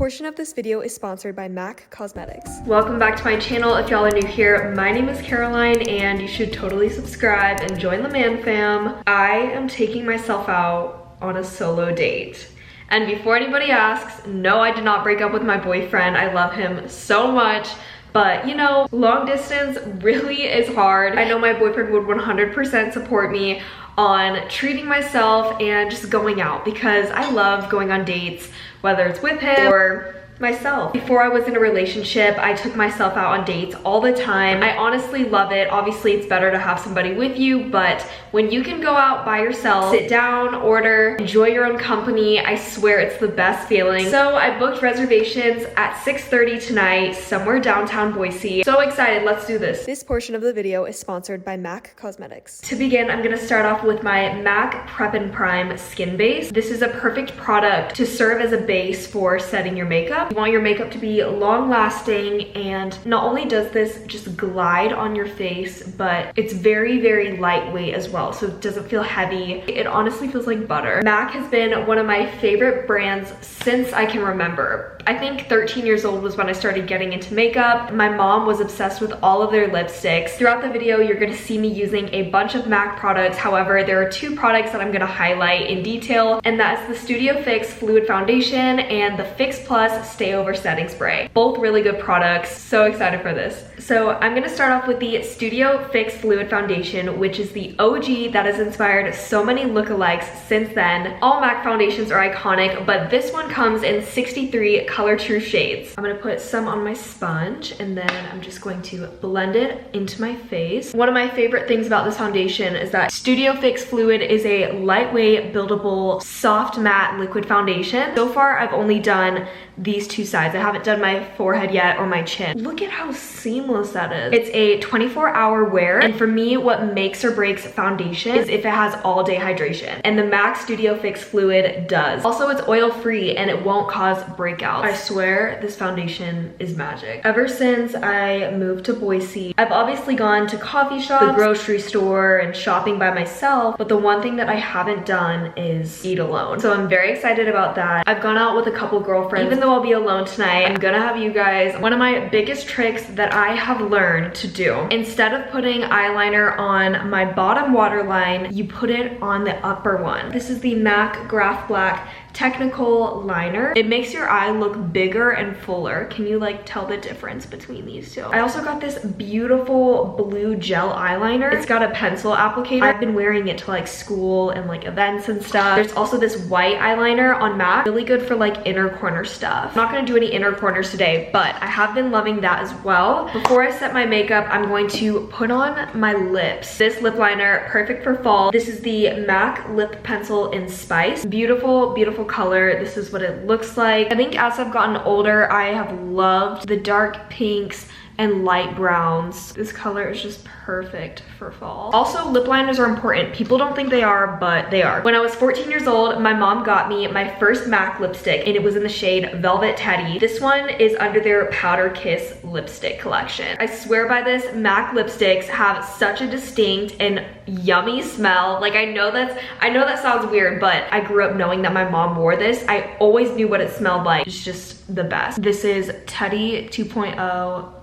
portion of this video is sponsored by MAC Cosmetics. Welcome back to my channel. If y'all are new here, my name is Caroline and you should totally subscribe and join the man fam. I am taking myself out on a solo date. And before anybody asks, no, I did not break up with my boyfriend. I love him so much. But you know, long distance really is hard. I know my boyfriend would 100% support me on treating myself and just going out because I love going on dates, whether it's with him or myself. Before I was in a relationship, I took myself out on dates all the time. I honestly love it. Obviously, it's better to have somebody with you, but when you can go out by yourself, sit down, order, enjoy your own company, I swear it's the best feeling. So I booked reservations at 6:30 tonight, somewhere downtown Boise. So excited, let's do this. This portion of the video is sponsored by MAC Cosmetics. To begin, I'm gonna start off with my MAC Prep and Prime Skin Base. This is a perfect product to serve as a base for setting your makeup. You want your makeup to be long lasting, and not only does this just glide on your face, but it's very, very lightweight as well, so it doesn't feel heavy. It honestly feels like butter. MAC has been one of my favorite brands since I can remember. I think 13 years old was when I started getting into makeup. My mom was obsessed with all of their lipsticks. Throughout the video, you're gonna see me using a bunch of MAC products. However, there are two products that I'm gonna highlight in detail, and that's the Studio Fix Fluid Foundation and the Fix Plus Stay Over Setting Spray. Both really good products. So excited for this. So I'm gonna start off with the Studio Fix Fluid Foundation, which is the OG that has inspired so many lookalikes since then. All MAC foundations are iconic, but this one comes in 63 color true shades. I'm gonna put some on my sponge and then I'm just going to blend it into my face. One of my favorite things about this foundation is that Studio Fix Fluid is a lightweight, buildable, soft matte liquid foundation. So far, I've only done these two sides. I haven't done my forehead yet or my chin. Look at how seamless that is. It's a 24-hour wear, and for me, what makes or breaks foundation is if it has all-day hydration, and the MAC Studio Fix Fluid does. Also, it's oil-free and it won't cause breakouts. I swear this foundation is magic. Ever since I moved to Boise, I've obviously gone to coffee shops, the grocery store, and shopping by myself, but the one thing that I haven't done is eat alone. So I'm very excited about that. I've gone out with a couple girlfriends. Even though I'll be alone tonight, I'm gonna have you guys. One of my biggest tricks that I have learned to do, instead of putting eyeliner on my bottom waterline, you put it on the upper one. This is the MAC Graph Black Technical Liner. It makes your eye look bigger and fuller. Can you like tell the difference between these two? I also got this beautiful blue gel eyeliner. It's got a pencil applicator. I've been wearing it to like school and like events and stuff. There's also this white eyeliner on MAC, really good for like inner corner stuff. I'm not gonna do any inner corners today, but I have been loving that as well. Before I set my makeup, I'm going to put on my lips. This lip liner, perfect for fall. This is the MAC Lip Pencil in Spice. Beautiful, beautiful color. This is what it looks like. I think as I've gotten older, I have loved the dark pinks and light browns. This color is just perfect for fall. Also, lip liners are important. People don't think they are, but they are. When I was 14 years old, my mom got me my first MAC lipstick, and it was in the shade Velvet Teddy. This one is under their Powder Kiss lipstick collection. I swear by this, MAC lipsticks have such a distinct and yummy smell. Like I know that sounds weird, but I grew up knowing that my mom wore this. I always knew what it smelled like. It's just the best. This is Teddy 2.0.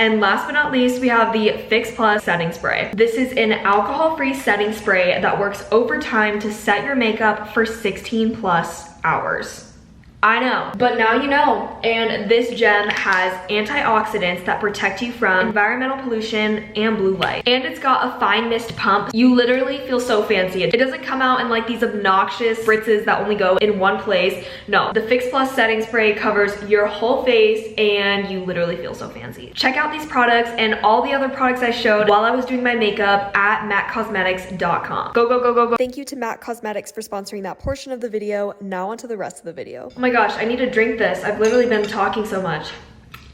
And last but not least, we have the Fix Plus Setting Spray. This is an alcohol-free setting spray that works overtime to set your makeup for 16 plus hours. I know, but now you know. And this gem has antioxidants that protect you from environmental pollution and blue light. And it's got a fine mist pump. You literally feel so fancy. It doesn't come out in like these obnoxious spritzes that only go in one place. No, the Fix Plus setting spray covers your whole face and you literally feel so fancy. Check out these products and all the other products I showed while I was doing my makeup at maccosmetics.com. Go, go, go, go, go. Thank you to MAC Cosmetics for sponsoring that portion of the video. Now onto the rest of the video. Oh my gosh, I need to drink this. I've literally been talking so much.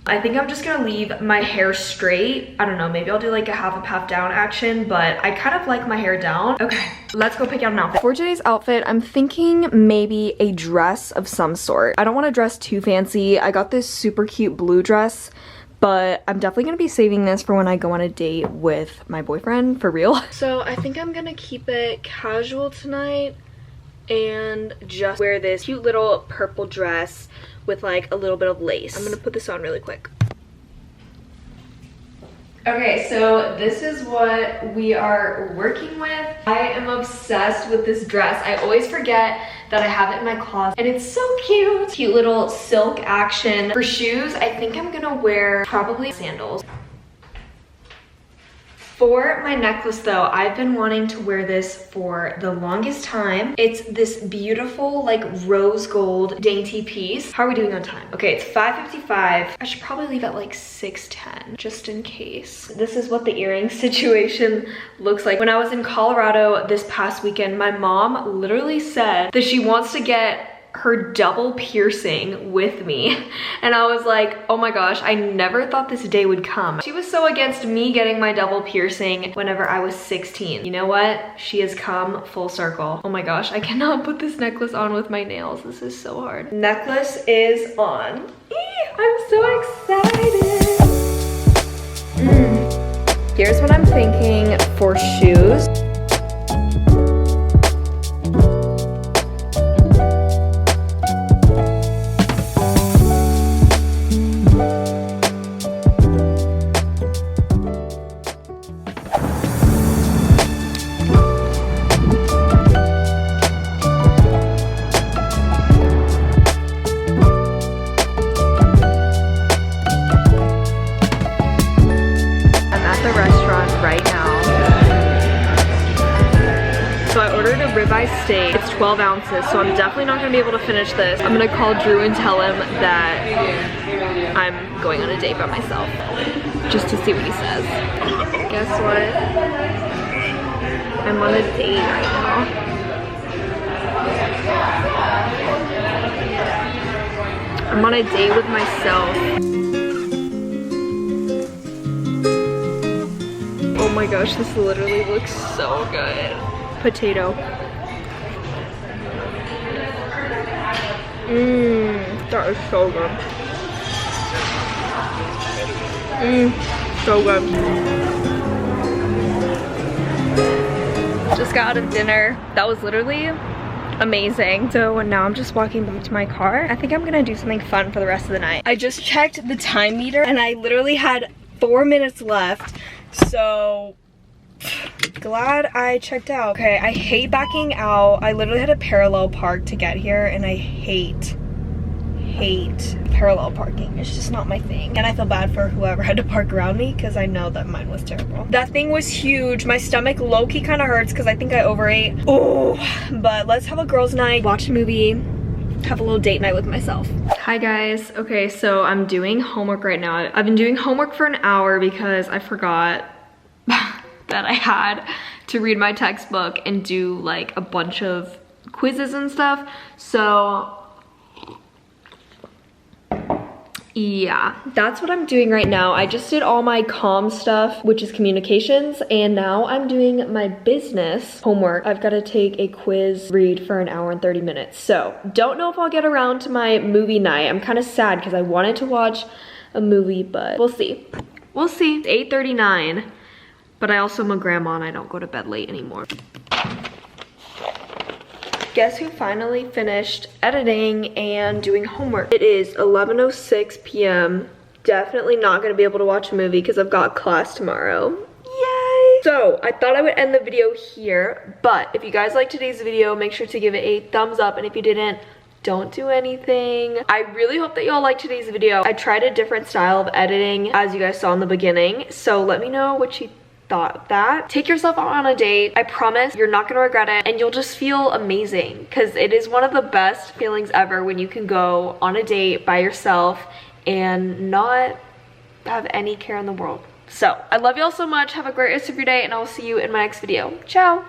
I think I'm just gonna leave my hair straight. I don't know, maybe I'll do like a half up, half down action, but I kind of like my hair down. Okay, let's go pick out an outfit. For today's outfit, I'm thinking maybe a dress of some sort. I don't want to dress too fancy. I got this super cute blue dress, but I'm definitely gonna be saving this for when I go on a date with my boyfriend, for real. So I think I'm gonna keep it casual tonight and just wear this cute little purple dress with like a little bit of lace. I'm gonna put this on really quick. Okay, so this is what we are working with. I am obsessed with this dress. I always forget that I have it in my closet and it's so cute. Cute little silk action. For shoes, I think I'm gonna wear probably sandals. For my necklace though, I've been wanting to wear this for the longest time. It's this beautiful like rose gold dainty piece. How are we doing on time? Okay, it's 5:55. I should probably leave at like 6:10 just in case. This is what the earring situation looks like. When I was in Colorado this past weekend, my mom literally said that she wants to get her double piercing with me, and I was like, oh my gosh, I never thought this day would come. She was so against me getting my double piercing whenever I was 16. You know what? She has come full circle. Oh my gosh, I cannot put this necklace on with my nails. This is so hard. Necklace is on. I'm so excited. Here's what I'm thinking for shoes. Steak. It's 12 ounces, so I'm definitely not gonna be able to finish this. I'm gonna call Drew and tell him that I'm going on a date by myself, just to see what he says. Guess what? I'm on a date right now. I'm on a date with myself. Oh my gosh, this literally looks so good. Potato. That is so good. So good. Just got out of dinner. That was literally amazing. So now I'm just walking back to my car. I think I'm gonna do something fun for the rest of the night. I just checked the time meter and I literally had 4 minutes left. So glad I checked out. Okay, I hate backing out. I literally had to parallel park to get here and I hate parallel parking. It's just not my thing. And I feel bad for whoever had to park around me because I know that mine was terrible. That thing was huge. My stomach low-key kind of hurts because I think I overate. Oh, but let's have a girls' night, watch a movie, have a little date night with myself. Hi guys. Okay, so I'm doing homework right now. I've been doing homework for an hour because I forgot that I had to read my textbook and do like a bunch of quizzes and stuff. So yeah, that's what I'm doing right now. I just did all my comm stuff, which is communications, and now I'm doing my business homework. I've got to take a quiz read for an hour and 30 minutes. So don't know if I'll get around to my movie night. I'm kind of sad because I wanted to watch a movie, but we'll see. We'll see. It's 8:39, but I also am a grandma and I don't go to bed late anymore. Guess who finally finished editing and doing homework? It is 11:06 p.m. Definitely not gonna be able to watch a movie because I've got class tomorrow. Yay! So I thought I would end the video here, but if you guys liked today's video, make sure to give it a thumbs up, and if you didn't, don't do anything. I really hope that y'all liked today's video. I tried a different style of editing, as you guys saw in the beginning, so let me know what you thought of that. Take yourself out on a date. I promise you're not gonna regret it and you'll just feel amazing, because it is one of the best feelings ever when you can go on a date by yourself and not have any care in the world. So I love y'all so much. Have a great rest of your day and I will see you in my next video. Ciao.